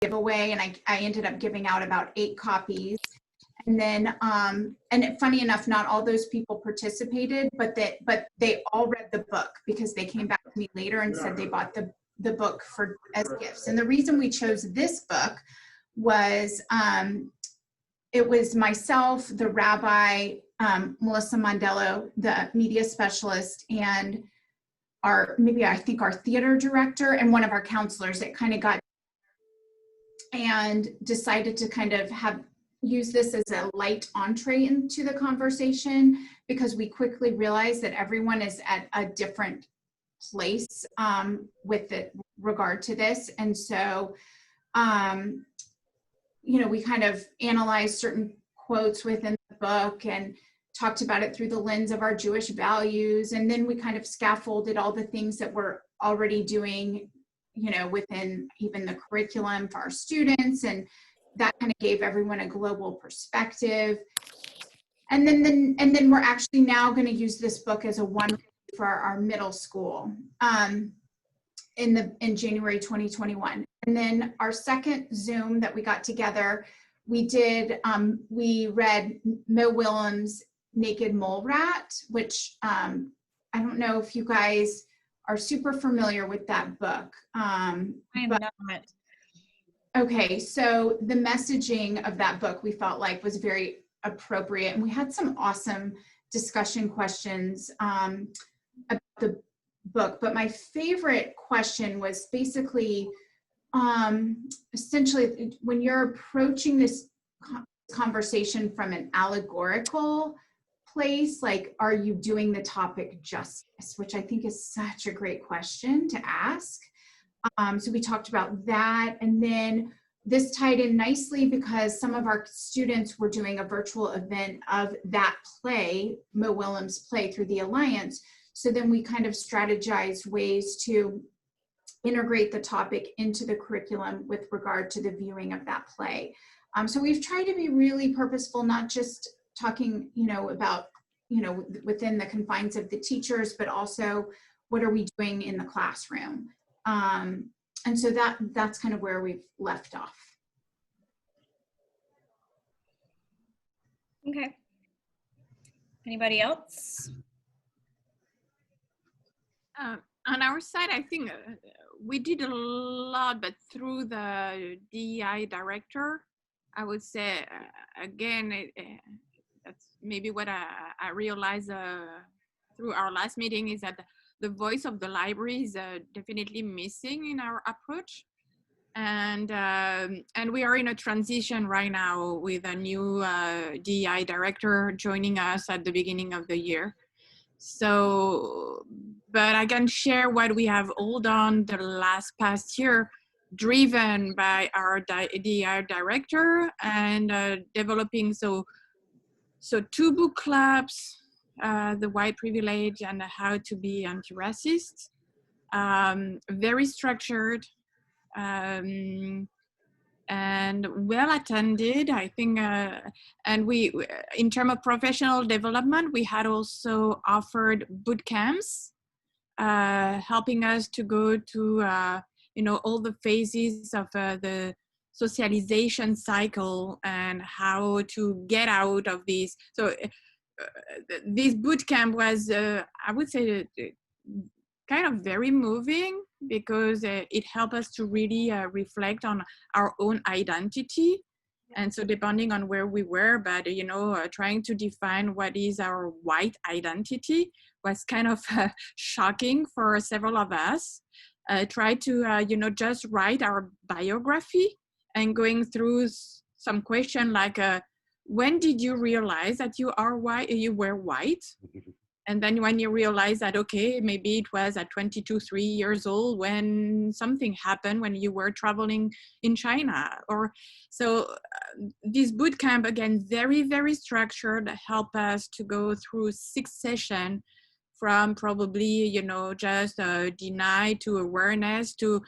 giveaway, and I ended up giving out about 8 copies. And then, and funny enough, not all those people participated, but they all read the book because they came back to me later and said they bought the book as gifts. And the reason we chose this book was it was myself, the rabbi, Melissa Mondello, the media specialist, and I think our theater director and one of our counselors that kind of got and decided to kind of use this as a light entree into the conversation, because we quickly realized that everyone is at a different place with regard to this. And so, we kind of analyzed certain quotes within the book and talked about it through the lens of our Jewish values. And then we kind of scaffolded all the things that we're already doing, within even the curriculum for our students. And that kind of gave everyone a global perspective. And then we're actually now going to use this book as a one for our middle school in January 2021. And then our second Zoom that we got together, we read Mo Willems' Naked Mole Rat, which I don't know if you guys are super familiar with that book. I am not. Okay, so the messaging of that book we felt like was very appropriate, and we had some awesome discussion questions about the book. But my favorite question was basically, essentially, when you're approaching this conversation from an allegorical place, like, are you doing the topic justice? Which I think is such a great question to ask. So we talked about that, and then this tied in nicely because some of our students were doing a virtual event of that play, Mo Willems' play, through the Alliance. So then we kind of strategized ways to integrate the topic into the curriculum with regard to the viewing of that play. So we've tried to be really purposeful, not just talking, about, within the confines of the teachers, but also what are we doing in the classroom. And so that's kind of where we've left off. Okay. Anybody else? On our side, I think we did a lot, but through the DEI director, I would say, again, that's maybe what I realized through our last meeting is that the voice of the library is definitely missing in our approach. And we are in a transition right now with a new DEI director joining us at the beginning of the year. So, but I can share what we have all done the past year, driven by our DEI director, and developing so 2 book clubs, The White Privilege and How to Be Anti-Racist, very structured and well attended, I think. And we, in terms of professional development, we had also offered boot camps, helping us to go to all the phases of the socialization cycle and how to get out of these. So this boot camp was, I would say, kind of very moving, because it helped us to really reflect on our own identity. And so depending on where we were, but trying to define what is our white identity was kind of shocking for several of us. Try to just write our biography and going through some question like, when did you realize that you were white? And then when you realize that, okay, maybe it was at 22, 3 years old when something happened when you were traveling in China. Or so this boot camp, again, very, very structured, help us to go through 6 sessions from probably, just deny to awareness to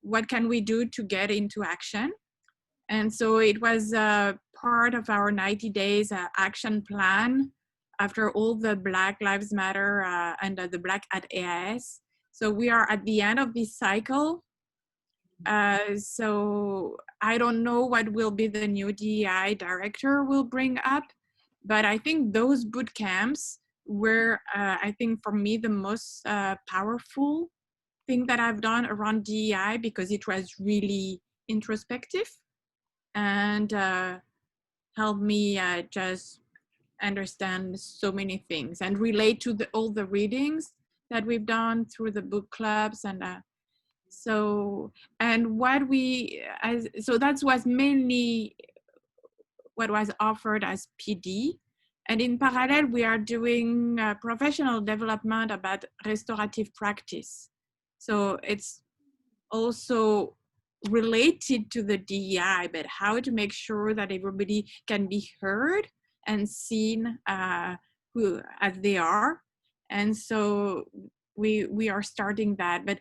what can we do to get into action. And so it was part of our 90 days action plan after all the Black Lives Matter and the Black at AIS. So we are at the end of this cycle. So I don't know what will be the new DEI director will bring up, but I think those boot camps were, I think for me, the most powerful thing that I've done around DEI, because it was really introspective and helped me just understand so many things and relate to all the readings that we've done through the book clubs. And so that was mainly what was offered as PD. And in parallel, we are doing professional development about restorative practice. So it's also related to the DEI, but how to make sure that everybody can be heard and seen who as they are. And so we are starting that. But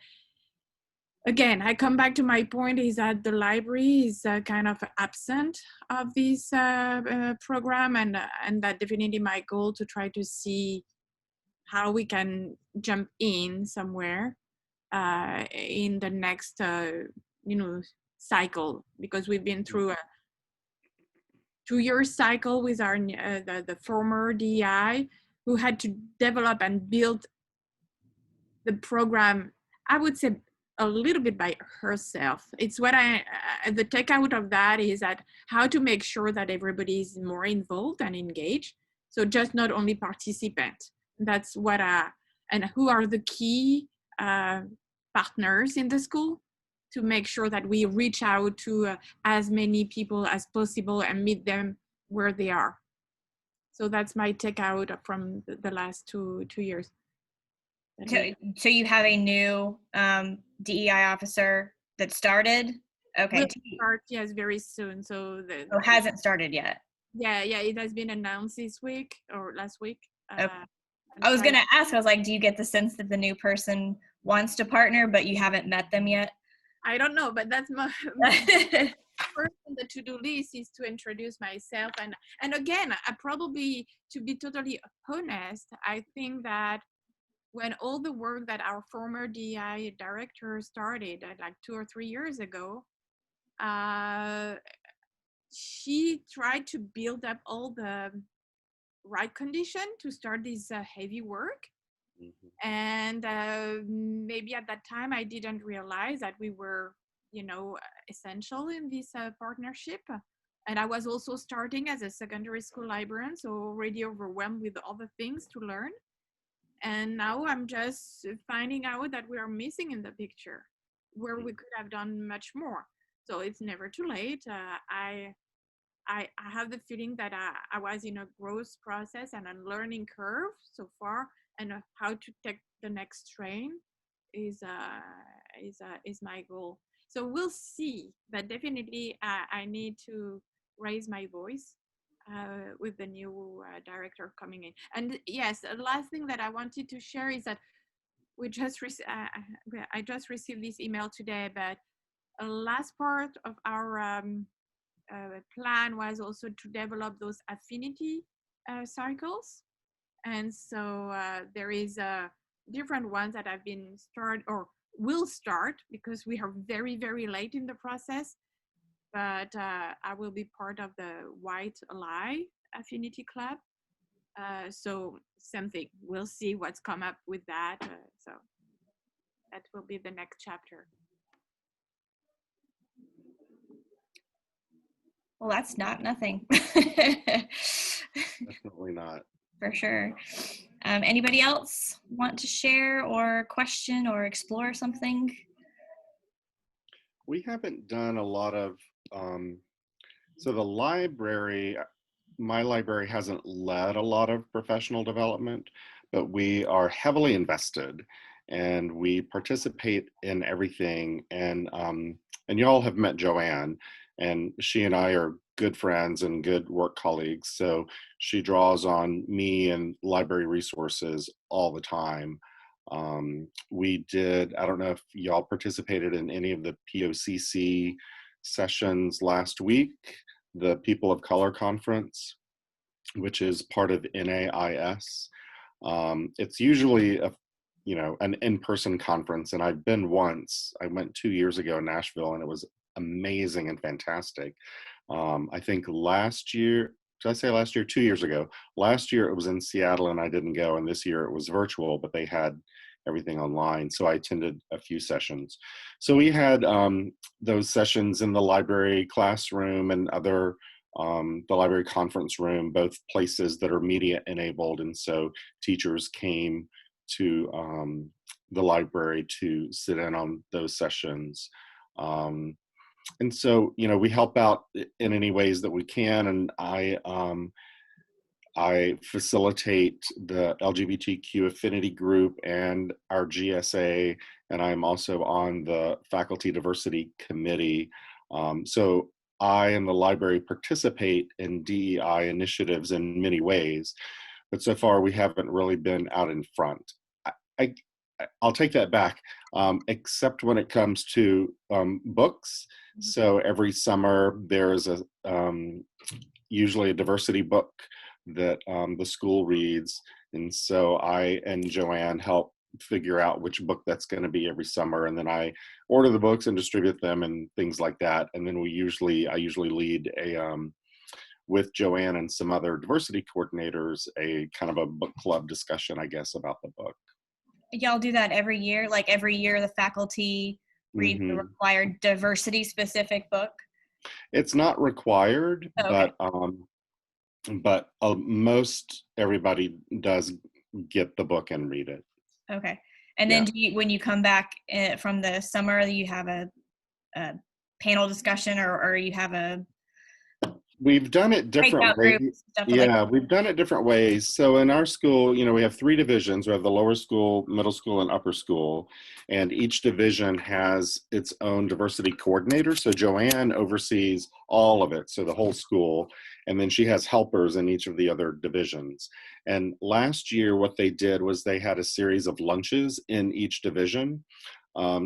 again, I come back to my point is that the library is kind of absent of this program, and that definitely my goal to try to see how we can jump in somewhere in the next cycle, because we've been through a 2-year cycle with our the former DEI, who had to develop and build the program, I would say, a little bit by herself. It's what the takeout of that is that how to make sure that everybody is more involved and engaged. So just not only participant. That's what and who are the key partners in the school to make sure that we reach out to as many people as possible and meet them where they are. So that's my takeout from the last two years. So you have a new DEI officer that started? Okay. Will start, yes, very soon. So Oh, hasn't started yet. Yeah, it has been announced this week or last week. Okay. I was gonna ask, I was like, do you get the sense that the new person wants to partner, but you haven't met them yet? I don't know, but that's my first on the to-do list is to introduce myself. And again, I probably, to be totally honest, I think that when all the work that our former DEI director started like 2 or 3 years ago, she tried to build up all the right condition to start this heavy work. Mm-hmm. And maybe at that time I didn't realize that we were, essential in this partnership. And I was also starting as a secondary school librarian, so already overwhelmed with all the things to learn. And now I'm just finding out that we are missing in the picture where we could have done much more. So it's never too late. I have the feeling that I was in a growth process and a learning curve so far, and how to take the next train is my goal. So we'll see, but definitely I need to raise my voice with the new director coming in. And yes, the last thing that I wanted to share is that I just received this email today, but a last part of our plan was also to develop those affinity cycles. And so there is different ones that have been started or will start, because we are very, very late in the process. But I will be part of the White Ally Affinity Club. So same thing, we'll see what's come up with that. So that will be the next chapter. Well, that's not nothing. Definitely not. For sure. Anybody else want to share or question or explore something? We haven't done a lot of, so the library, my library hasn't led a lot of professional development, but we are heavily invested and we participate in everything. And y'all have met Joanne, and she and I are good friends and good work colleagues. So she draws on me and library resources all the time. We did, I don't know if y'all participated in any of the POCC sessions last week, the People of Color Conference, which is part of NAIS. It's usually an in-person conference, and I've been once. I went 2 years ago in Nashville, and it was amazing and fantastic. I think last year, did I say last year? 2 years ago. Last year it was in Seattle and I didn't go, and this year it was virtual, but they had everything online. So I attended a few sessions. So we had those sessions in the library classroom and other, the library conference room, both places that are media enabled. And so teachers came to the library to sit in on those sessions. And so, we help out in any ways that we can. And I facilitate the LGBTQ affinity group and our GSA, and I'm also on the faculty diversity committee. So I and the library participate in DEI initiatives in many ways, but so far we haven't really been out in front. I, I'll take that back, except when it comes to books. So every summer there's usually a diversity book that the school reads. And so I and Joanne help figure out which book that's going to be every summer. And then I order the books and distribute them and things like that. And then I usually lead with Joanne and some other diversity coordinators, a kind of a book club discussion, I guess, about the book. Y'all do that every year? Like every year the faculty read the required diversity specific book? It's not required, okay. but most everybody does get the book and read it. Okay. And then when you come back from the summer, you have a panel discussion or you have a We've done it different ways. We've done it different ways. So in our school, we have 3 divisions. We have the lower school, middle school, and upper school. And each division has its own diversity coordinator. So Joanne oversees all of it, so the whole school. And then she has helpers in each of the other divisions. And last year, what they did was they had a series of lunches in each division.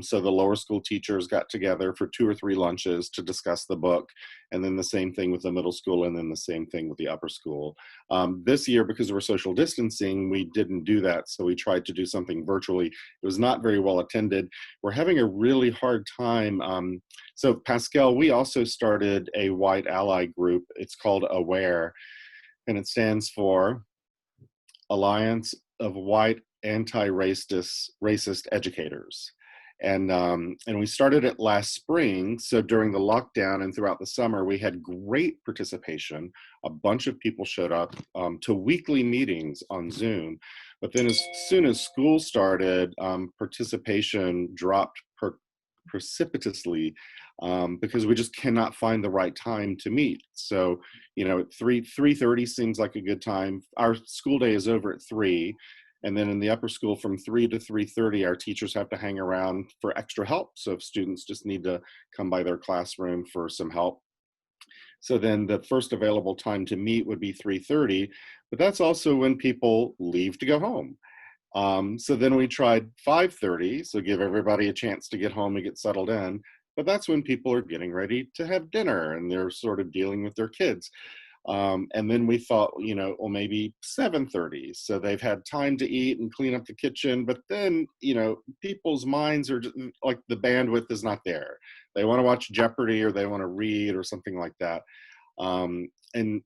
So the lower school teachers got together for 2 or 3 lunches to discuss the book, and then the same thing with the middle school, and then the same thing with the upper school. This year, because we're social distancing, we didn't do that, so we tried to do something virtually. It was not very well attended. We're having a really hard time. So Pascal, we also started a white ally group. It's called AWARE, and it stands for Alliance of White Anti-Racist Educators. And we started it last spring. So during the lockdown and throughout the summer, we had great participation. A bunch of people showed up to weekly meetings on Zoom. But then as soon as school started, participation dropped precipitously because we just cannot find the right time to meet. So, at 3:30 seems like a good time. Our school day is over at 3. And then in the upper school from 3 to 3:30, our teachers have to hang around for extra help. So if students just need to come by their classroom for some help. So then the first available time to meet would be 3:30, but that's also when people leave to go home. So then we tried 5:30, so give everybody a chance to get home and get settled in. But that's when people are getting ready to have dinner and they're sort of dealing with their kids. And then we thought, well, maybe 7:30. So they've had time to eat and clean up the kitchen. But then, people's minds are just, like the bandwidth is not there. They want to watch Jeopardy or they want to read or something like that. And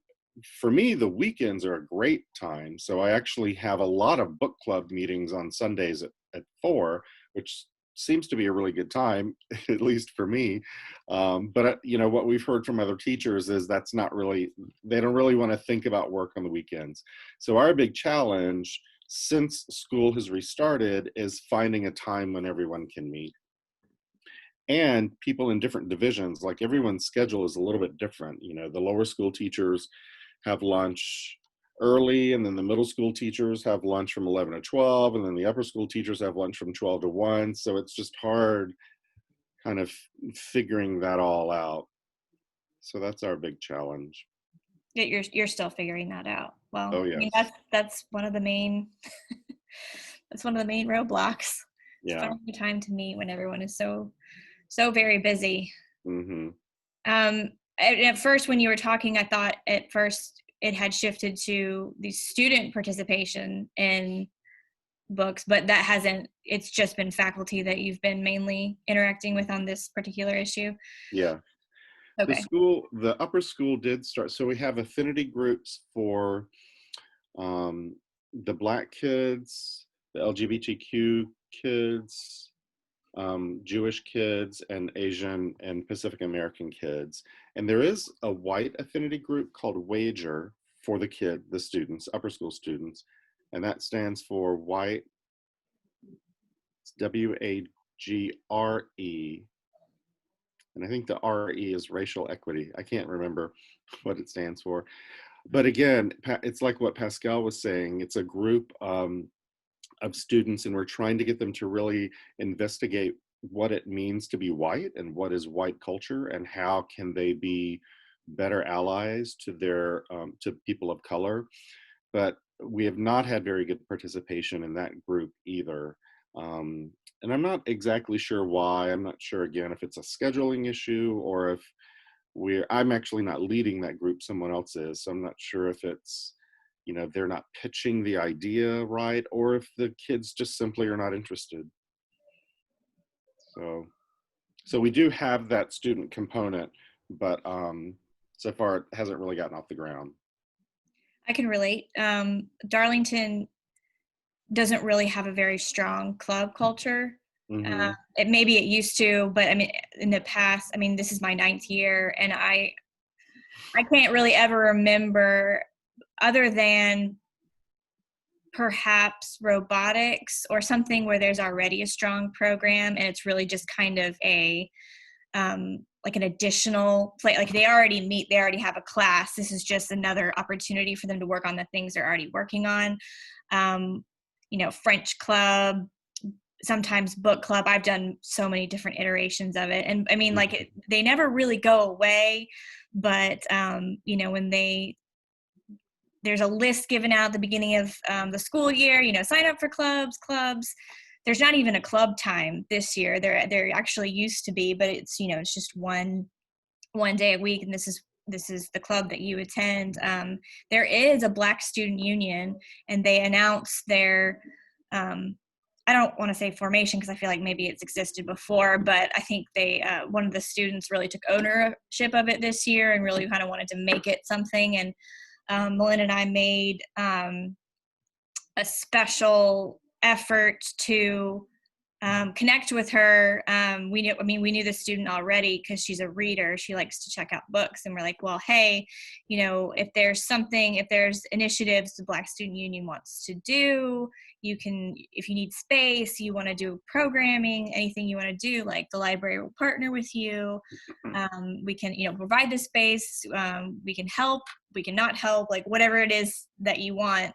for me, the weekends are a great time. So I actually have a lot of book club meetings on Sundays at 4, which seems to be a really good time, at least for me. But what we've heard from other teachers is they don't really want to think about work on the weekends. So our big challenge since school has restarted is finding a time when everyone can meet. And people in different divisions, like everyone's schedule is a little bit different. The lower school teachers have lunch early, and then the middle school teachers have lunch from 11 to 12, and then the upper school teachers have lunch from 12 to 1. So it's just hard kind of figuring that all out. So that's our big challenge. You're still figuring that out. Well, oh, yes. I mean, that's one of the main that's one of the main roadblocks. Yeah. Finding the time to meet when everyone is so very busy. Mm-hmm. At first, when you were talking, I thought at first it had shifted to the student participation in books, but that hasn't, it's just been faculty that you've been mainly interacting with on this particular issue? Yeah. Okay. The upper school did start, so we have affinity groups for the Black kids, the LGBTQ kids, Jewish kids, and Asian and Pacific American kids. And there is a white affinity group called WAGER for the students, upper school students. And that stands for white, WAGRE. And I think the RE is racial equity. I can't remember what it stands for. But again, it's like what Pascal was saying. It's a group of students, and we're trying to get them to really investigate what it means to be white and what is white culture and how can they be better allies to their to people of color. But we have not had very good participation in that group either. And I'm not exactly sure why. I'm not sure, again, if it's a scheduling issue or if I'm actually not leading that group, someone else is. So I'm not sure if it's, they're not pitching the idea right, or if the kids just simply are not interested. So we do have that student component, but so far it hasn't really gotten off the ground. I can relate. Darlington doesn't really have a very strong club culture. Mm-hmm. Maybe it used to, but I mean, in the past, I mean, this is my 9th year, and I can't really ever remember, other than perhaps robotics or something where there's already a strong program, and it's really just kind of a like an additional play, like they already meet, they already have a class. This is just another opportunity for them to work on the things they're already working on. French club, sometimes book club. I've done so many different iterations of it. And I mean, like they never really go away, but when there's a list given out at the beginning of the school year, sign up for clubs. There's not even a club time this year. There actually used to be, but it's, it's just one day a week. And this is the club that you attend. There is a Black Student Union, and they announced their, I don't want to say formation because I feel like maybe it's existed before, but I think one of the students really took ownership of it this year and really kind of wanted to make it something. And Melinda and I made a special effort to connect with her. We knew the student already because she's a reader. She likes to check out books, and we're like, well, hey, if there's initiatives the Black Student Union wants to do, you can, if you need space, you want to do programming, anything you want to do, like the library will partner with you. We can, provide the space. We can help, we can not help, like whatever it is that you want,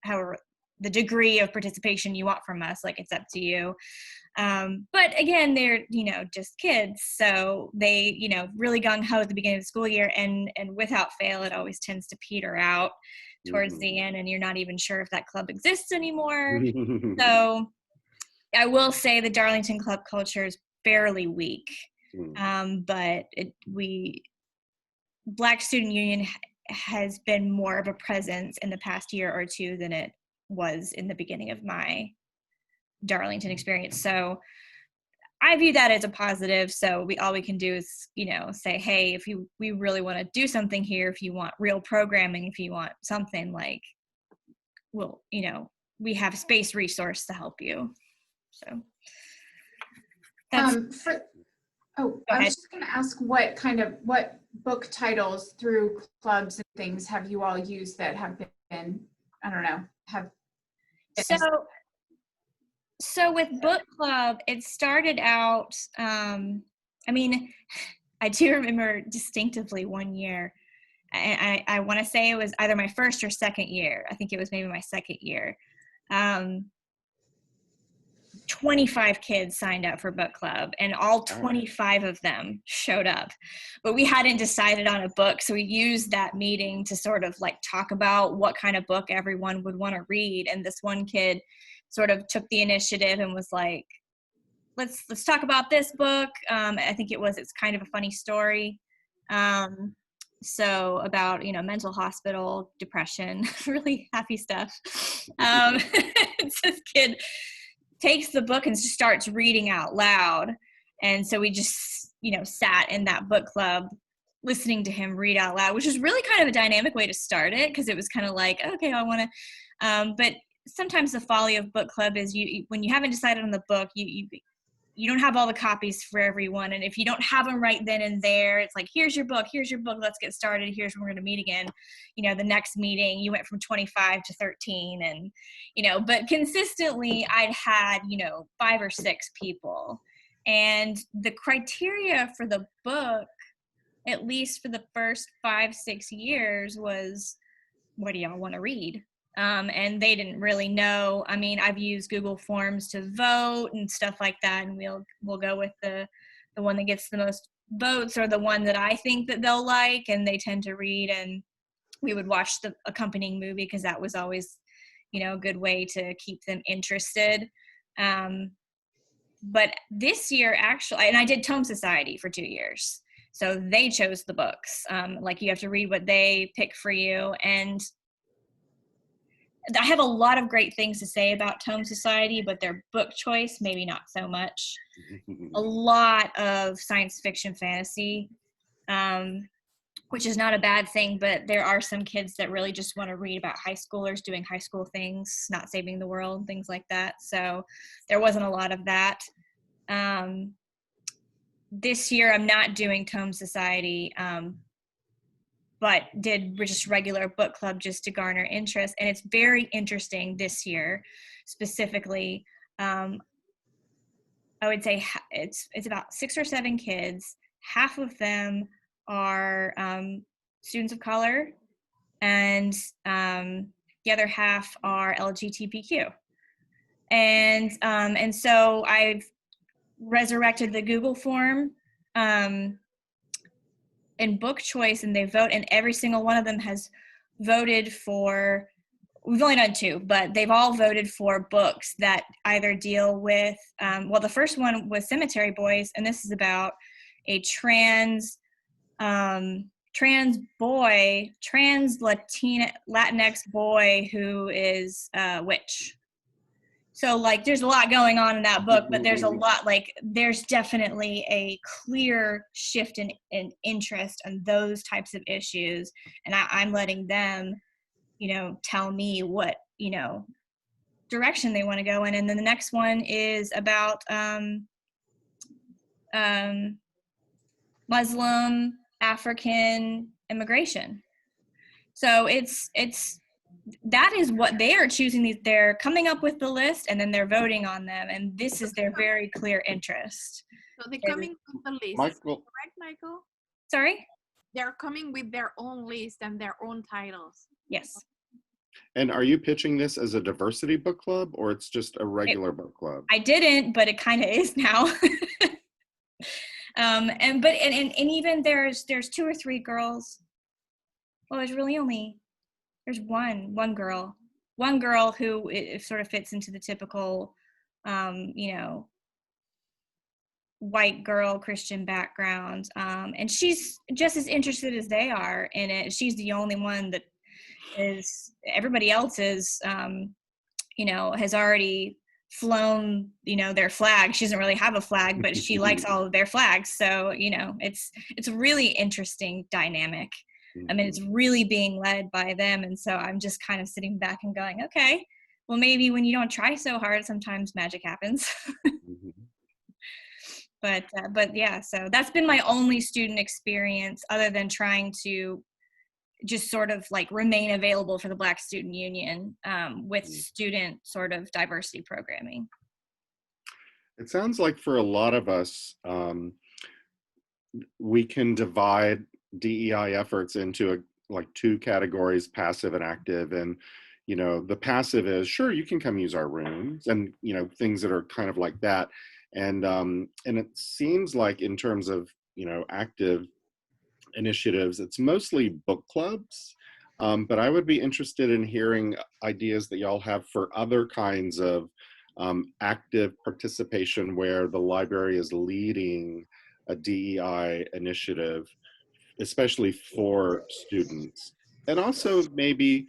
however, the degree of participation you want from us, like it's up to you. But again, they're, just kids. So they, really gung-ho at the beginning of the school year, and without fail, it always tends to peter out towards the end, and you're not even sure if that club exists anymore. So I will say the Darlington club culture is fairly weak. But Black Student Union has been more of a presence in the past year or two than it was in the beginning of my Darlington experience. So I view that as a positive. So all we can do is, say, hey, if we really want to do something here, if you want real programming, if you want something, like, well, we have a space resource to help you. So that's I was just going to ask what book titles through clubs and things have you all used that have been, I don't know, have been. So with book club, it started out, I do remember distinctly one year, and I want to say it was either my first or second year. I think it was maybe my second year. 25 kids signed up for book club, and all 25 of them showed up, but we hadn't decided on a book. So we used that meeting to sort of like talk about what kind of book everyone would want to read. And this one kid sort of took the initiative and was like, let's talk about this book. I think it's kind of a funny story. So about, mental hospital, depression, really happy stuff. This kid takes the book and just starts reading out loud. And so we just, sat in that book club listening to him read out loud, which was really kind of a dynamic way to start it, because it was kind of like, okay, I want to, but sometimes the folly of book club is when you haven't decided on the book, you don't have all the copies for everyone. And if you don't have them right then and there, it's like, here's your book, let's get started. Here's when we're going to meet again. The next meeting, you went from 25 to 13 and, but consistently I'd had, 5 or 6 people. And the criteria for the book, at least for the first 5-6 years, was, what do y'all want to read? And they didn't really know. I mean, I've used Google Forms to vote and stuff like that, and we'll go with the one that gets the most votes, or the one that I think that they'll like and they tend to read. And we would watch the accompanying movie, because that was always, a good way to keep them interested. But this year, actually, and I did Tome Society for 2 years. So they chose the books. Like, you have to read what they pick for you. And I have a lot of great things to say about Tome Society, but their book choice, maybe not so much. A lot of science fiction fantasy, which is not a bad thing, but there are some kids that really just want to read about high schoolers doing high school things, not saving the world, things like that. So there wasn't a lot of that. This year I'm not doing Tome Society, but did just regular book club just to garner interest. And it's very interesting this year, specifically. I would say it's about 6 or 7 kids. Half of them are students of color, and the other half are LGBTQ. And so I've resurrected the Google form in book choice, and they vote, and every single one of them has voted for, we've only done 2, but they've all voted for books that either deal with, well, the first one was Cemetery Boys, and this is about a trans Latinx boy who is a witch. So, like, there's a lot going on in that book, but there's a lot, like, there's definitely a clear shift in interest in those types of issues. And I'm letting them, tell me what, direction they want to go in. And then the next one is about Muslim African immigration. So that is what they are choosing. They're coming up with the list, and then they're voting on them, and this is their very clear interest. So they're coming with the list, Michael, correct, Michael? Sorry? They're coming with their own list and their own titles. Yes. and are you pitching this as a diversity book club, or it's just a regular book club? I didn't, but it kind of is now. And even there's 2 or 3 girls. Well, there's one girl who it sort of fits into the typical, white girl, Christian background. And she's just as interested as they are in it. She's the only one that is, everybody else is, has already flown, their flag. She doesn't really have a flag, but she likes all of their flags. So, it's a really interesting dynamic. I mean, it's really being led by them. And so I'm just kind of sitting back and going, okay, well, maybe when you don't try so hard, sometimes magic happens. But yeah, so that's been my only student experience, other than trying to just sort of like remain available for the Black Student Union with student sort of diversity programming. It sounds like for a lot of us, we can divide DEI efforts into like 2 categories, passive and active. And, the passive is, sure, you can come use our rooms, and, things that are kind of like that. And it seems like in terms of, active initiatives, it's mostly book clubs. But I would be interested in hearing ideas that y'all have for other kinds of active participation where the library is leading a DEI initiative, especially for students. And also maybe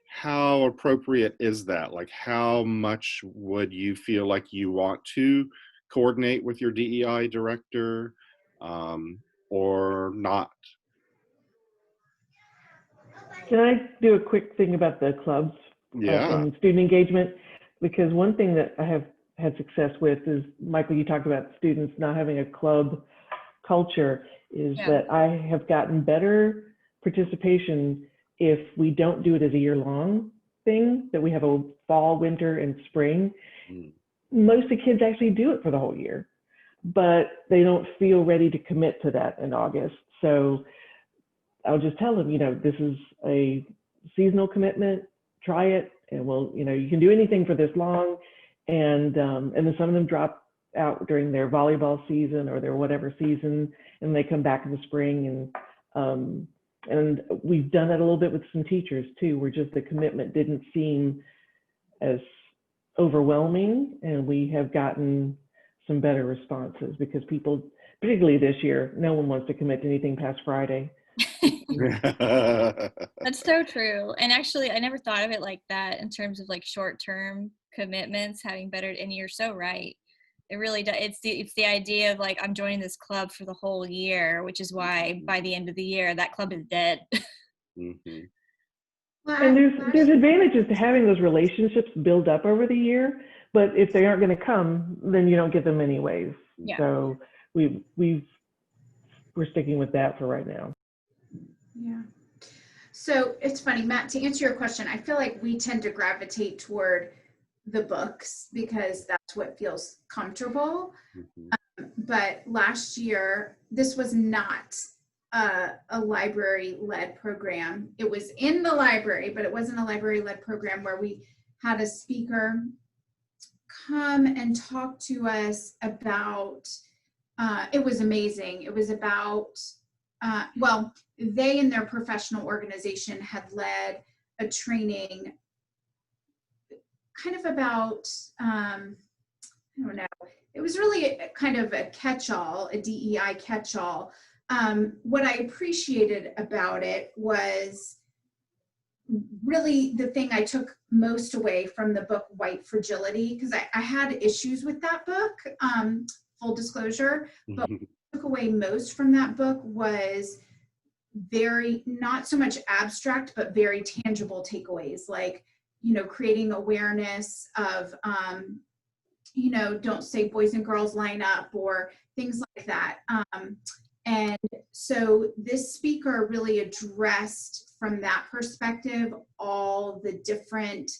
how appropriate is that? Like, how much would you feel like you want to coordinate with your DEI director, or not? Can I do a quick thing about the clubs Yeah. and student engagement? Because one thing that I have had success with is, Michael, you talked about students not having a club culture, is that I have gotten better participation if we don't do it as a year-long thing, that we have a fall, winter, and spring. Most of the kids actually do it for the whole year, but they don't feel ready to commit to that in August. So I'll just tell them, this is a seasonal commitment, try it, and you can do anything for this long. And then some of them drop out during their volleyball season or their whatever season, and they come back in the spring. And we've done that a little bit with some teachers too, where just the commitment didn't seem as overwhelming, and we have gotten some better responses because people, particularly this year, no one wants to commit to anything past Friday. That's so true. And actually, I never thought of it like that in terms of like short-term commitments, having better, and you're so right. It really does. It's the idea of like, I'm joining this club for the whole year, which is why by the end of the year, that club is dead. Mm-hmm. And there's advantages to having those relationships build up over the year, but if they aren't going to come, then you don't get them anyways. Yeah. So we're sticking with that for right now. Yeah. So it's funny, Matt, to answer your question, I feel like we tend to gravitate toward the books because that's what feels comfortable. Mm-hmm. But last year, this was not a library-led program. It was in the library, but it wasn't a library-led program where we had a speaker come and talk to us about, it was amazing. It was about, they in their professional organization had led a training kind of about, I don't know, it was really kind of a catch-all, a DEI catch-all. What I appreciated about it was really the thing I took most away from the book, White Fragility, because I had issues with that book, full disclosure, but what I took away most from that book was very, not so much abstract, but very tangible takeaways, like, creating awareness of, don't say boys and girls line up or things like that. And so this speaker really addressed from that perspective all the different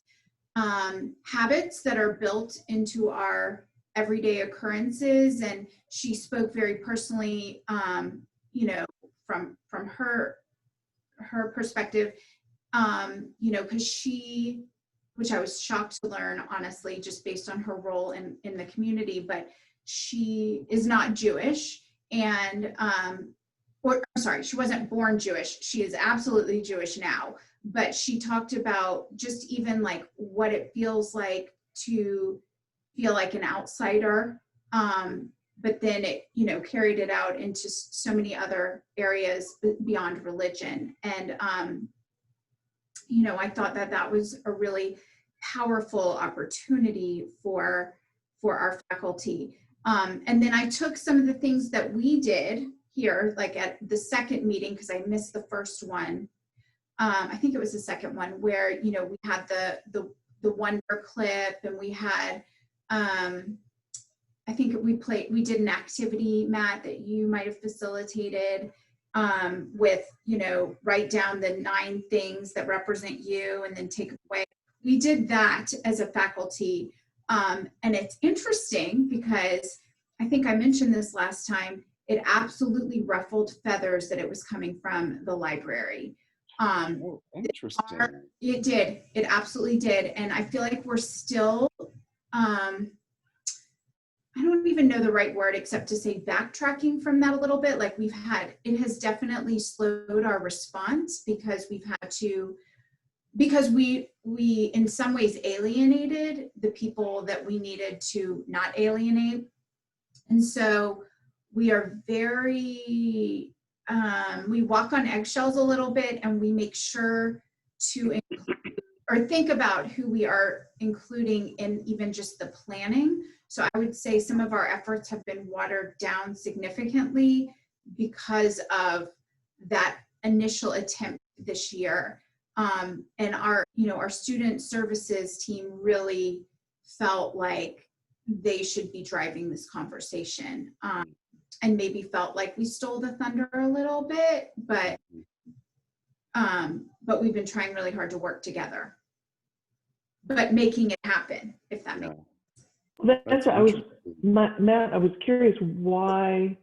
habits that are built into our everyday occurrences. And she spoke very personally, from her perspective, because she, which I was shocked to learn, honestly, just based on her role in the community, but she is not Jewish. And, she wasn't born Jewish. She is absolutely Jewish now, but she talked about just even like what it feels like to feel like an outsider. But then it, carried it out into so many other areas beyond religion. And, I thought that was a really powerful opportunity for our faculty. And then I took some of the things that we did here, like at the second meeting, because I missed the first one. I think it was the second one where, we had the Wonder clip, and we had, I think we did an activity, Matt, that you might have facilitated, with, write down the 9 things that represent you and then take it away. We did that as a faculty. And it's interesting because I think I mentioned this last time, it absolutely ruffled feathers that it was coming from the library. Interesting. It did. It absolutely did. And I feel like we're still, I don't even know the right word except to say backtracking from that a little bit. Like it has definitely slowed our response because we in some ways alienated the people that we needed to not alienate. And so we are very, we walk on eggshells a little bit, and we make sure to include or think about who we are including in even just the planning. So I would say some of our efforts have been watered down significantly because of that initial attempt this year. And our student services team really felt like they should be driving this conversation, and maybe felt like we stole the thunder a little bit, but we've been trying really hard to work together, but making it happen, if that makes sense. Well, that's Matt, I was curious why,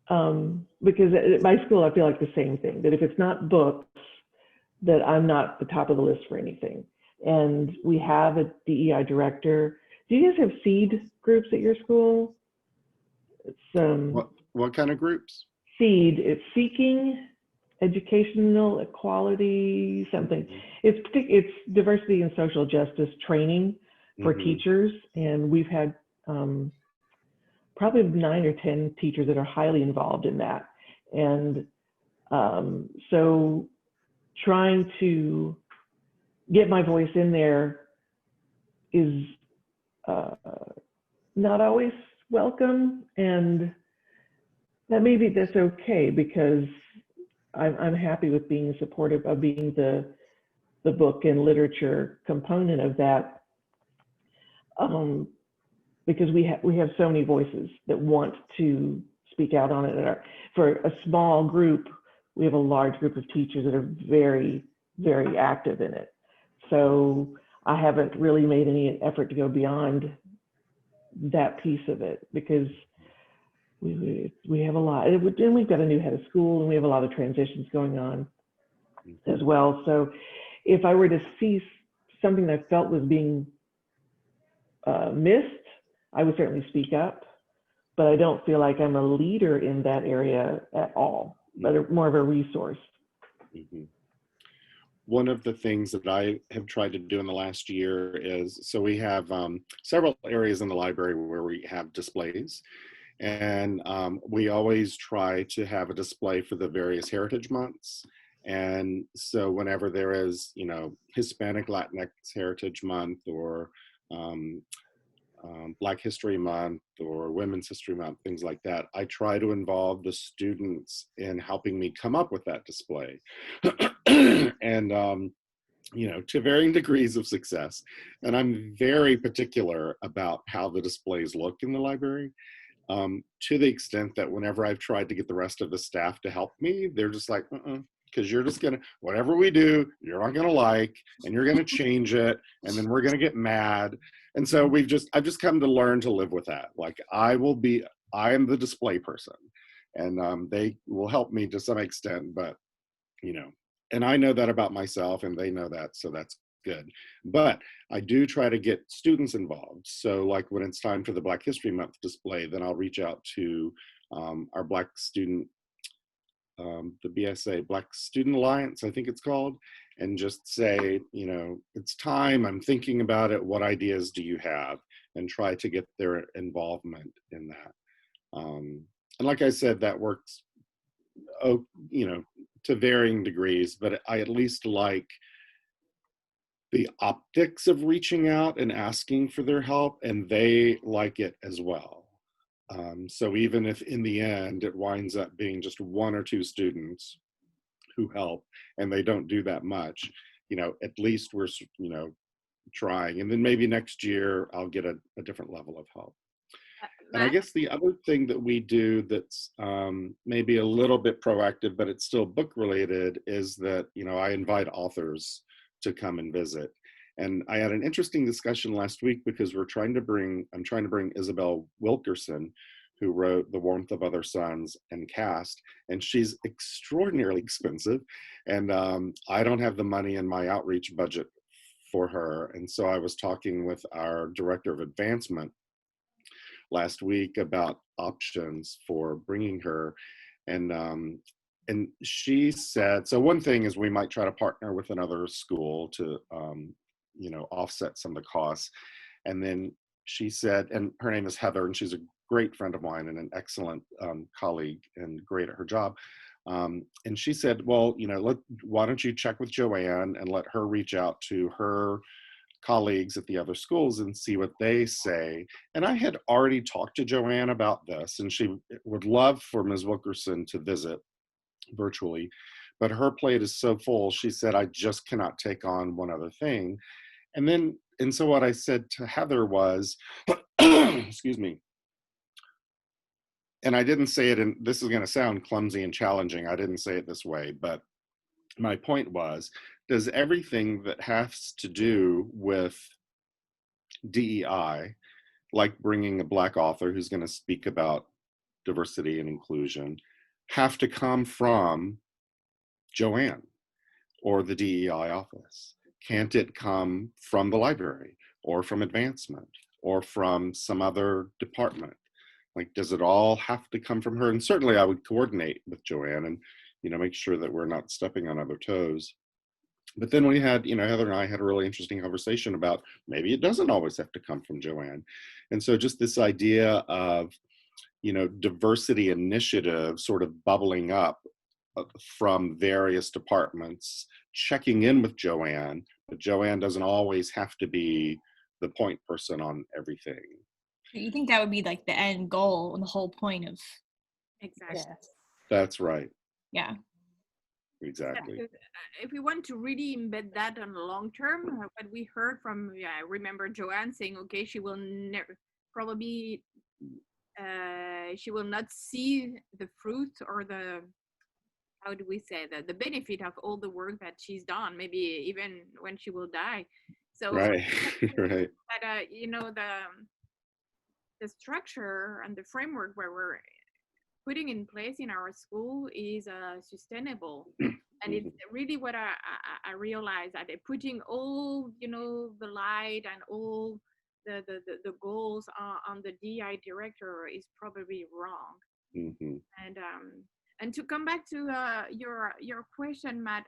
because at my school, I feel like the same thing, that if it's not books, that I'm not the top of the list for anything. And we have a DEI director. Do you guys have seed groups at your school? It's what kind of groups? SEED. It's Seeking Educational Equality something. It's diversity and social justice training for teachers, and we've had probably 9 or 10 teachers that are highly involved in that. And so trying to get my voice in there is not always welcome, and that's okay, because I'm happy with being supportive of being the book and literature component of that, because we have so many voices that want to speak out on it. For a small group, we have a large group of teachers that are very, very active in it. So I haven't really made any effort to go beyond that piece of it, because we have a lot, and we've got a new head of school, and we have a lot of transitions going on as well. So if I were to see something that I felt was being missed, I would certainly speak up, but I don't feel like I'm a leader in that area at all, but more of a resource. One of the things that I have tried to do in the last year is, so we have several areas in the library where we have displays, and we always try to have a display for the various heritage months. And so whenever there is, Hispanic Latinx Heritage Month, or Black History Month, or Women's History Month, things like that, I try to involve the students in helping me come up with that display. And, to varying degrees of success. And I'm very particular about how the displays look in the library, to the extent that whenever I've tried to get the rest of the staff to help me, they're just like, because you're just gonna, whatever we do, you're not gonna like, and you're gonna change it, and then we're gonna get mad. And so I've just come to learn to live with that. Like, I am the display person, and they will help me to some extent, but and I know that about myself, and they know that, so that's good. But I do try to get students involved. So like when it's time for the Black History Month display, then I'll reach out to our Black student, the BSA, Black Student Alliance, I think it's called, and just say, it's time, I'm thinking about it, what ideas do you have? And try to get their involvement in that. And like I said, that works, to varying degrees, but I at least like the optics of reaching out and asking for their help, and they like it as well. So even if in the end it winds up being just 1 or 2 students who help, and they don't do that much, at least we're, trying. And then maybe next year I'll get a different level of help. And I guess the other thing that we do that's maybe a little bit proactive, but it's still book related, is that, I invite authors to come and visit. And I had an interesting discussion last week, because I'm trying to bring Isabel Wilkerson, who wrote The Warmth of Other Suns and Cast, and she's extraordinarily expensive. And I don't have the money in my outreach budget for her. And so I was talking with our director of advancement last week about options for bringing her. And she said, so one thing is we might try to partner with another school to, offset some of the costs. And then she said, and her name is Heather, and she's a great friend of mine and an excellent colleague and great at her job. And she said, well, why don't you check with Joanne and let her reach out to her colleagues at the other schools and see what they say. And I had already talked to Joanne about this, and she would love for Ms. Wilkerson to visit virtually, but her plate is so full. She said, I just cannot take on one other thing. And so what I said to Heather was, excuse me, and I didn't say it, and this is going to sound clumsy and challenging. I didn't say it this way, but my point was, does everything that has to do with DEI, like bringing a Black author who's going to speak about diversity and inclusion, have to come from Joanne or the DEI office? Can't it come from the library or from advancement or from some other department? Like, does it all have to come from her? And certainly I would coordinate with Joanne and, make sure that we're not stepping on other toes. But then we had, Heather and I had a really interesting conversation about maybe it doesn't always have to come from Joanne. And so just this idea of, diversity initiative sort of bubbling up from various departments, checking in with Joanne, but Joanne doesn't always have to be the point person on everything. You think that would be like the end goal and the whole point of Exactly. this? That's right. Yeah. Exactly. Yeah, if we want to really embed that on the long term, what we heard from, I remember Joanne saying, okay, she will never, probably, she will not see the fruit or the, how do we say that, the benefit of all the work that she's done, maybe even when she will die. So, right, right. But, the structure and the framework where we're putting in place in our school is sustainable. And it's really what I realized, that putting all, the light and all the goals on the DI director is probably wrong. Mm-hmm. And to come back to your question, Matt,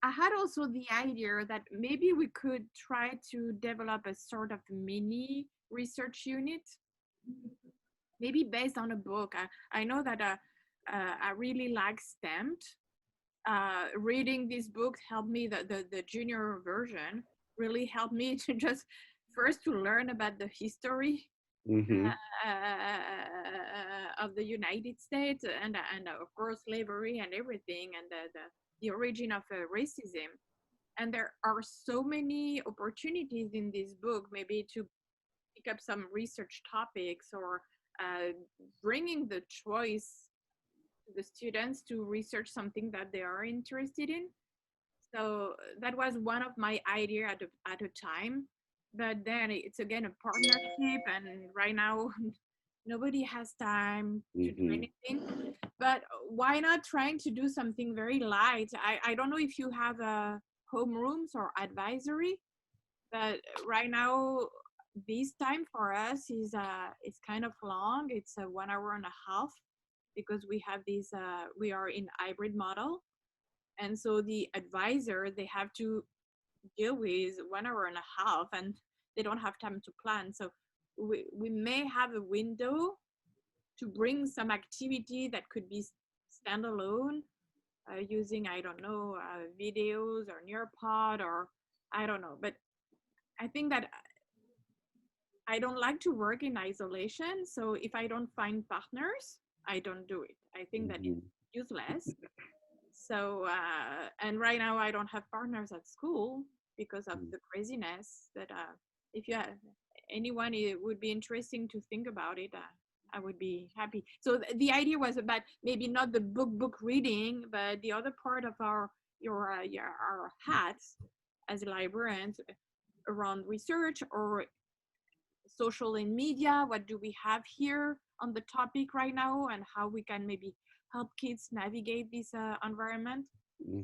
I had also the idea that maybe we could try to develop a sort of mini research unit, maybe based on a book. I know that I really like Stamped. Reading this book helped me, the junior version really helped me to just first to learn about the history of the United States and of course slavery and everything, and the origin of racism. And there are so many opportunities in this book, maybe to pick up some research topics or bringing the choice to the students to research something that they are interested in. So that was one of my ideas at a time. But then it's again a partnership, and right now nobody has time to do anything. But why not trying to do something very light? I don't know if you have homerooms or advisory, but right now this time for us is kind of long. It's a 1 hour and a half because we have these we are in hybrid model, and so the advisor, they have to deal with 1 hour and a half and they don't have time to plan. So we may have a window to bring some activity that could be standalone using, I don't know, videos or Nearpod or I don't know. But I think that I don't like to work in isolation. So if I don't find partners, I don't do it. I think that it's useless. So, and right now I don't have partners at school because of the craziness. That if you have anyone, it would be interesting to think about it. I would be happy. So the idea was about maybe not the book reading, but the other part of our hats as librarians around research or social and media. What do we have here on the topic right now, and how we can maybe help kids navigate this environment.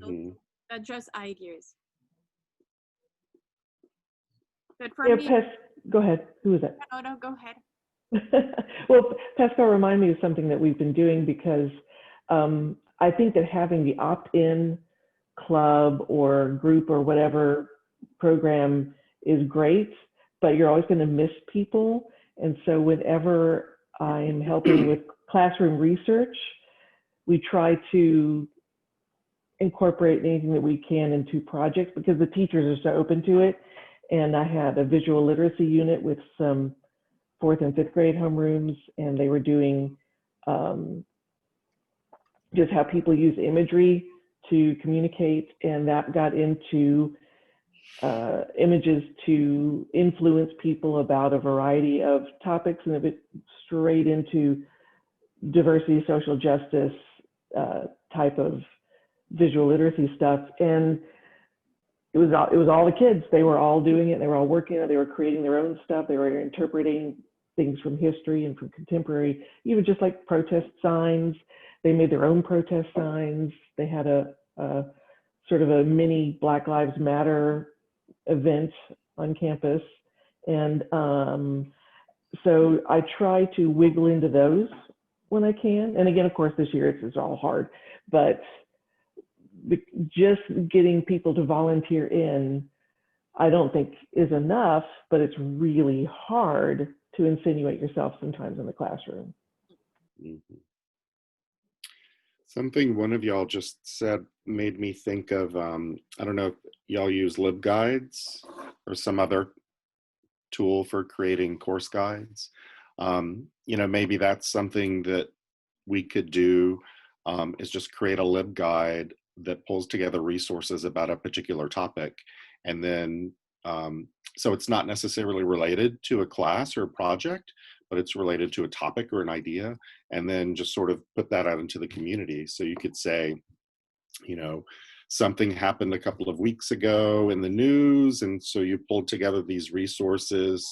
So that's just ideas. But for me, go ahead. Who is that? No, go ahead. Well, Pascal, remind me of something that we've been doing, because I think that having the opt-in club or group or whatever program is great, but you're always going to miss people. And so whenever I am helping with classroom research, we try to incorporate anything that we can into projects because the teachers are so open to it. And I had a visual literacy unit with some 4th and 5th grade homerooms, and they were doing just how people use imagery to communicate, and that got into images to influence people about a variety of topics, and a bit straight into diversity, social justice type of visual literacy stuff. And it was all the kids. They were all doing it. They were all working on it. They were creating their own stuff. They were interpreting things from history and from contemporary, even just like protest signs. They made their own protest signs. They had a sort of a mini Black Lives Matter event on campus. And so I try to wiggle into those when I can. And again, of course, this year it's all hard, but just getting people to volunteer in, I don't think is enough, but it's really hard to insinuate yourself sometimes in the classroom. Mm-hmm. Something one of y'all just said made me think of, I don't know if y'all use LibGuides or some other tool for creating course guides. Maybe that's something that we could do, is just create a LibGuide that pulls together resources about a particular topic. And then, so it's not necessarily related to a class or a project, but it's related to a topic or an idea, and then just sort of put that out into the community. So you could say, something happened a couple of weeks ago in the news, and so you pulled together these resources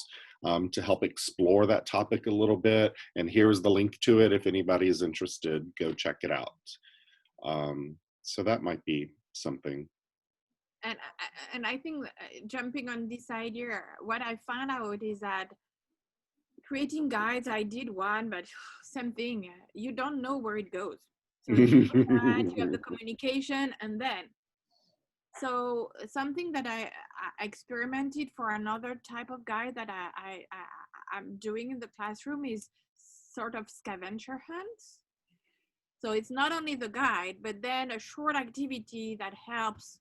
to help explore that topic a little bit, and here's the link to it. If anybody is interested, go check it out. So that might be something. And I think jumping on this idea, what I found out is that creating guides, I did one, but same thing. You don't know where it goes. So you have the communication, and then. So something that I experimented for another type of guide that I'm doing in the classroom is sort of scavenger hunts. So it's not only the guide, but then a short activity that helps,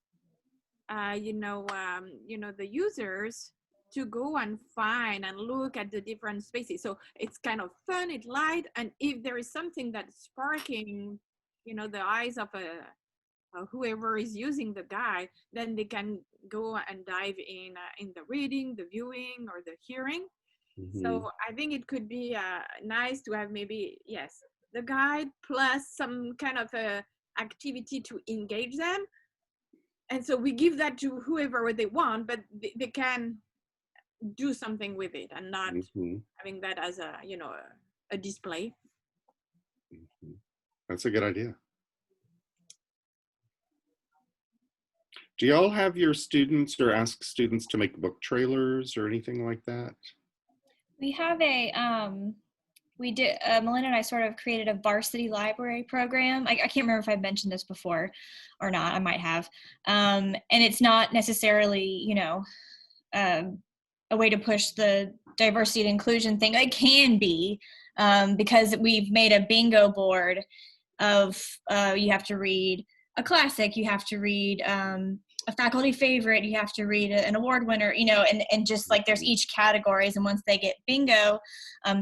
the users to go and find and look at the different spaces. So it's kind of fun, it's light, and if there is something that's sparking, the eyes of whoever is using the guide, then they can go and dive in the reading, the viewing, or the hearing. Mm-hmm. So I think it could be nice to have maybe, yes, the guide plus some kind of activity to engage them. And so we give that to whoever they want, but they can do something with it and not mm-hmm. having that as a display. Mm-hmm. That's a good idea. Do y'all have your students or ask students to make book trailers or anything like that? We have we did, Melinda and I sort of created a varsity library program. I can't remember if I've mentioned this before or not. I might have. And it's not necessarily, a way to push the diversity and inclusion thing. It can be, because we've made a bingo board of you have to read a classic, you have to read a faculty favorite, you have to read an award winner, and just like there's each categories, and once they get bingo,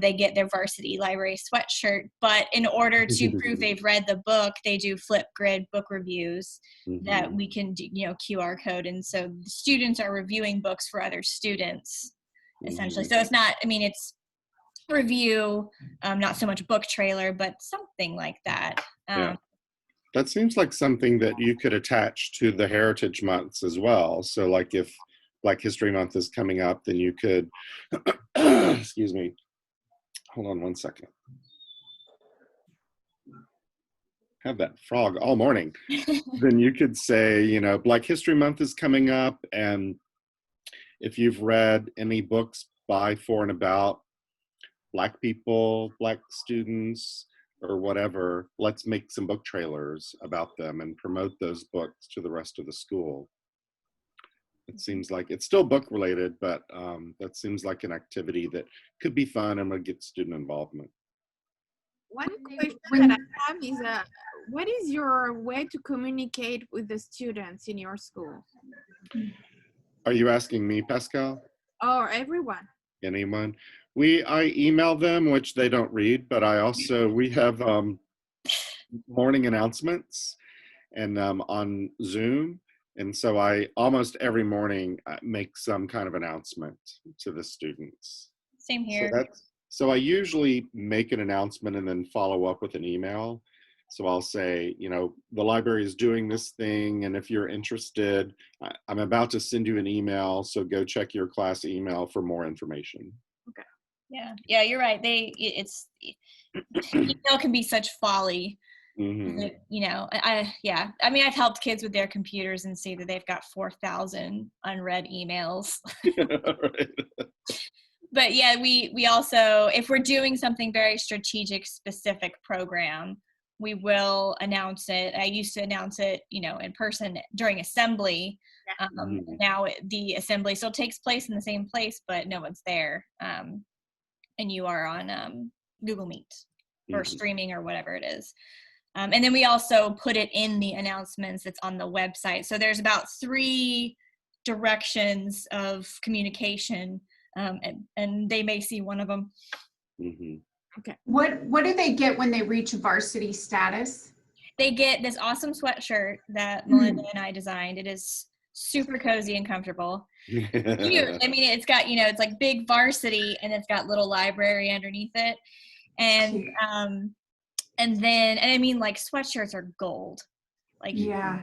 they get their varsity library sweatshirt. But in order to prove they've read the book, they do Flipgrid book reviews mm-hmm. that we can do, QR code, and so the students are reviewing books for other students, essentially. Mm-hmm. So it's not, it's review, not so much book trailer, but something like that. Yeah. That seems like something that you could attach to the Heritage Months as well. So like if Black History Month is coming up, then you could, excuse me, hold on one second. Have that frog all morning. Then you could say, Black History Month is coming up, and if you've read any books by, for, and about Black people, Black students, or whatever, let's make some book trailers about them and promote those books to the rest of the school. It seems like it's still book related, but that seems like an activity that could be fun and would get student involvement. One question that I have is what is your way to communicate with the students in your school? Are you asking me, Pascal? Or everyone? Anyone? I email them, which they don't read, but we have morning announcements and on Zoom. And so I almost every morning make some kind of announcement to the students. Same here. So I usually make an announcement and then follow up with an email. So I'll say, the library is doing this thing, and if you're interested, I'm about to send you an email, so go check your class email for more information. Okay. Yeah, you're right. Email can be such folly. Mm-hmm. I mean, I've helped kids with their computers and see that they've got 4,000 unread emails. Right. But yeah, we also, if we're doing something very strategic, specific program, we will announce it. I used to announce it, in person during assembly. Now the assembly still takes place in the same place, but no one's there. And you are on Google Meet or streaming or whatever it is. And then we also put it in the announcements that's on the website. So there's about 3 directions of communication, and they may see one of them. Mm-hmm. Okay. What do they get when they reach varsity status? They get this awesome sweatshirt that Melinda and I designed. It is super cozy and comfortable. Cute. I mean, it's got, it's like big varsity, and it's got little library underneath it. And I mean, like, sweatshirts are gold. Like, yeah.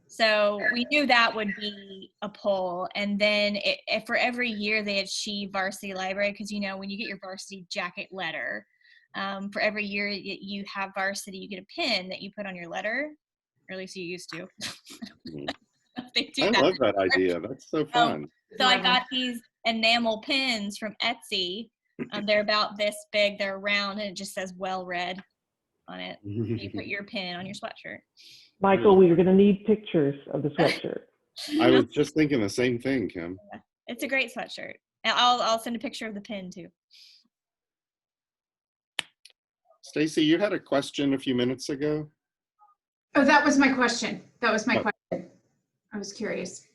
So we knew that would be a pull. And then if for every year they achieve varsity library, because, when you get your varsity jacket letter, for every year you have varsity, you get a pin that you put on your letter, or at least you used to. They do I love that idea. That's so fun. So I got these enamel pins from Etsy. They're about this big. They're round, and it just says "well read" on it. You put your pin on your sweatshirt. Michael, we are going to need pictures of the sweatshirt. I was just thinking the same thing, Kim. It's a great sweatshirt. And I'll send a picture of the pin too. Stacy, you had a question a few minutes ago. Oh, that was my question. Question. I was curious.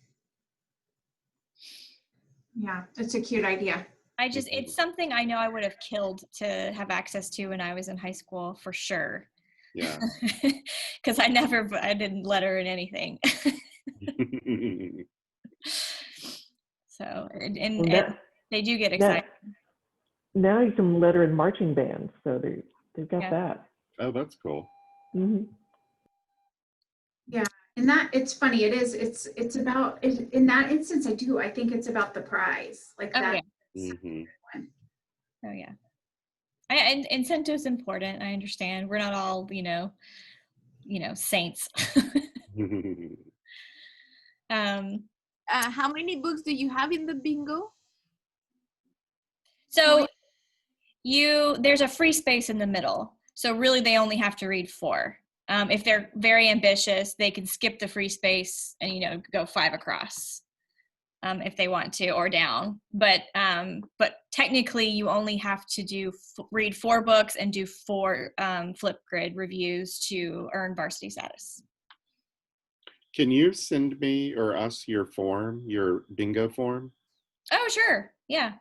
Yeah, it's a cute idea. It's something I know I would have killed to have access to when I was in high school, for sure. Yeah. Because I didn't letter in anything. So, and they do get excited. Now you can letter in marching bands, so they've got that. Oh, that's cool. Mm-hmm. Yeah, and it's funny. It's about, in that instance, I think it's about the prize. Like that. Yeah. Oh yeah. And incentive's important. I understand. We're not all, saints. How many books do you have in the bingo? So there's a free space in the middle. So really they only have to read 4. If they're very ambitious, they can skip the free space and, go 5 across. If they want to, or down, but technically you only have to read 4 books and do 4 Flipgrid reviews to earn varsity status. Can you send me or us your bingo form? Oh, sure. Yeah.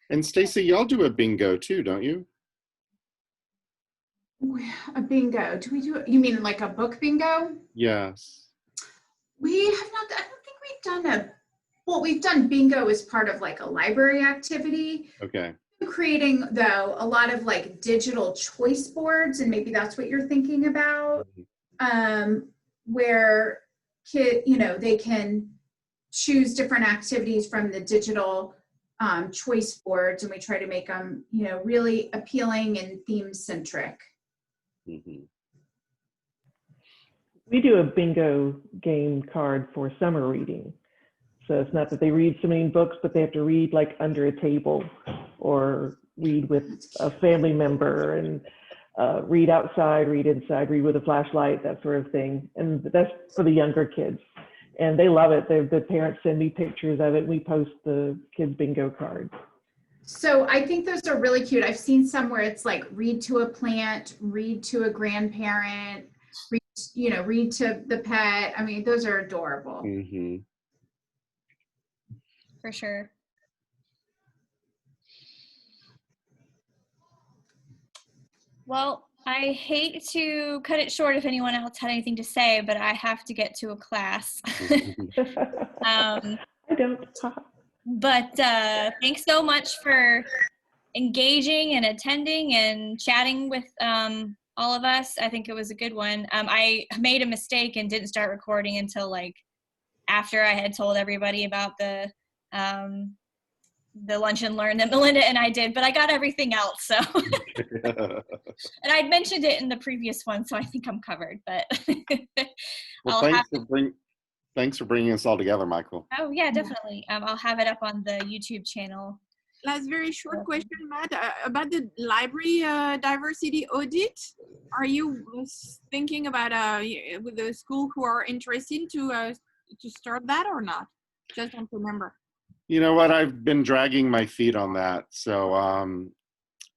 And Stacy, y'all do a bingo too, don't you? A bingo. You mean like a book bingo? Yes. We have not, I don't think we've done we've done bingo as part of like a library activity. Okay. Creating, though, a lot of like digital choice boards, and maybe that's what you're thinking about, where they can choose different activities from the digital choice boards, and we try to make them, really appealing and theme centric. Mm-hmm. We do a bingo game card for summer reading. So it's not that they read so many books, but they have to read like under a table, or read with a family member, and read outside, read inside, read with a flashlight, that sort of thing. And that's for the younger kids. And they love it. The parents send me pictures of it. We post the kids' bingo cards. So I think those are really cute. I've seen some where it's like read to a plant, read to a grandparent, read you know, read to the pet. I mean, those are adorable. Mm-hmm. For sure. Well, I hate to cut it short if anyone else had anything to say, but I have to get to a class. I don't. But thanks so much for engaging and attending and chatting with all of us. I think it was a good one. I made a mistake and didn't start recording until like after I had told everybody about the lunch and learn that Melinda and I did, but I got everything else. So, and I'd mentioned it in the previous one, so I think I'm covered. But Well, thanks for bringing us all together, Michael. Oh yeah, definitely. I'll have it up on the YouTube channel. Last very short question, Matt, about the library diversity audit. Are you thinking about with the school who are interested to start that or not? Just don't remember. You know what? I've been dragging my feet on that. So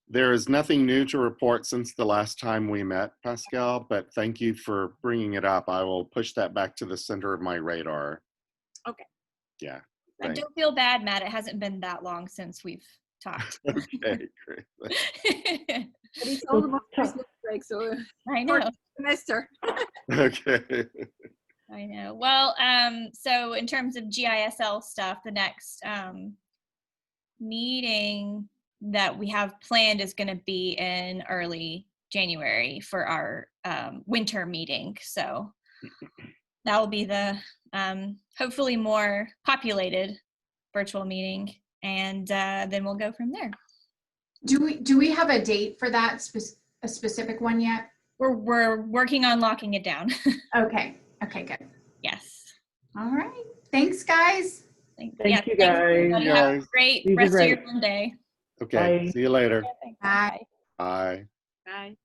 there is nothing new to report since the last time we met, Pascal, but thank you for bringing it up. I will push that back to the center of my radar. Okay. Yeah. And don't feel bad, Matt. It hasn't been that long since we've talked. Okay, great. But it's all about Christmas break, so I know. Semester. Okay. I know. Well, so in terms of GISL stuff, the next meeting that we have planned is going to be in early January for our winter meeting. So that will be the hopefully more populated virtual meeting, and then we'll go from there. Do we have a date for that, a specific one yet? We're working on locking it down. Okay. Okay, good. Yes. All right. Thanks, guys. Thank you, guys. Have a great rest of your Monday. Okay. Bye. See you later. Thanks. Bye. Bye. Bye.